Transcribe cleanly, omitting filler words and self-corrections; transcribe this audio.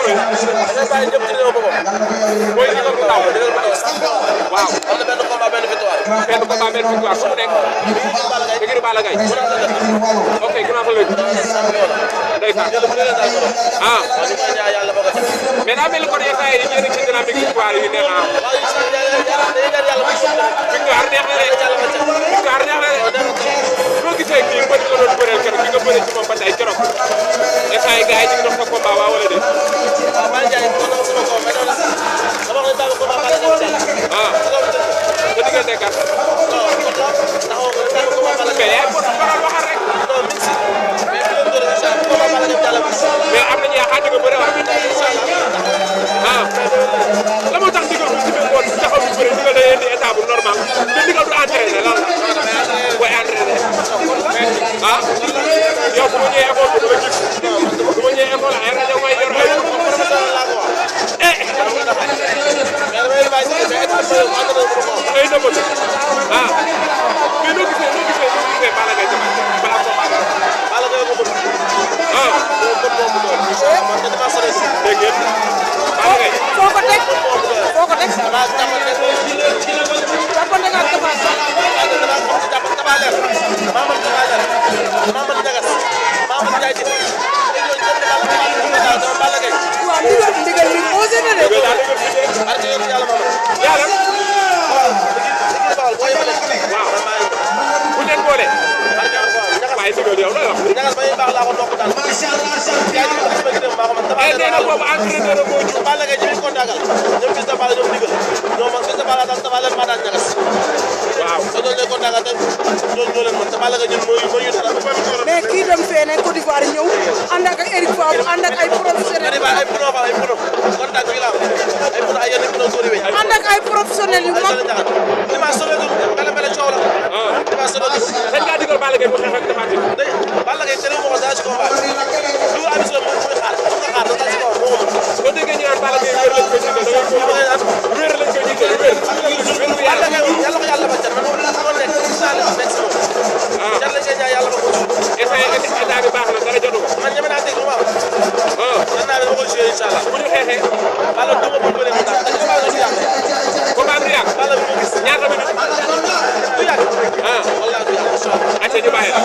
bëri. dañoo bàyyi ñëpp dinañoo boppam. mooy digal bu ndaw. waaw. am na benn combat benn victoire. benn combat benn victoire fu mu nekk. dëgg Balla Gaye. ok ginnaaw fa léegi. ndeysaan. ah. mais daa mel ni kon instant yii yéen a ngi ci dynamique victoire yi neex na. victoire neex na de. victoire neex na de. boo gisee kii mbër nga doon bëreel keroog ki nga bëree ci moom ba tey keroog instant yii gars yi ñu ngi dox sa combat waa wala déet. waaw maa ngi jaay ma doon sama kaw mais noonu la dama wax ne daal combat Balla Gaye ah sa diggante kat. mais yaa ngi ko faral waxal rek. mais am nañu yaakaar di nga bëre waat. ah la moo tax ndigal bu sibee woon taxaw bu bëre ndigal day indi état bu normal te ndigal du entraîné lan la booy entraîné ah yow bu ma ñëwee école bi dama gis bu ma ñëwee école ay rajo may yor ay ngay nëbbatu ah mais noo gisee Balla Gaye tamit balaa ko Balla ah dégg ngeen Balla Gaye foo ko teg foo ko teg jàppante nga ak waaw ndigal li osé na de yàlla waaw bu leen boole waaye ndigal yow la wax nee na boobu entraîneur moo ñu Balla Gaye ci kontagal ñoom fils de Balla ñoom ndigal ñoom man fils de Balla daal Tapha Leer maa daan ñagas waaw te doon lay kontagal te ñoo leen mën te Balla Gaye ñun mooy ñu dara mais kii dem fee ne Côte d'Ivoire ñëw ànd ak Eric Favre ànd ak ay professionnels ay pneu fa ay pneu contact bi la am ay pneu ay yenn pneu sori weñ ànd ak ay professionnels yu mag li ma solo ko kala bele coow la li ma solo ko dañ kaa digal Balla Gaye mu xeex ak Tapha Tine Balla Gaye tere mo ko dara ci combat du abis la muy xaar da ci ko mo soo déggee ñu naan Balla Gaye wér lañ koy digal da ngay ko wér lañ koy digal wér Balla Gaye yàlla ko yàlla ba jar man ko nekk instant la nekk ci moom jar la ñaan yàlla ba ko état bi baax na dara jotu ko man ñeme naa teg lu ma am naa ba ko jouer inshallah bu ñu xeexee Balla du ma bëre mu daal dañu baax ci yàlla combat du yàgg Balla bi mo gis ñaata minute du yàgg ah wallahi du yàgg acca ñu bàyyi la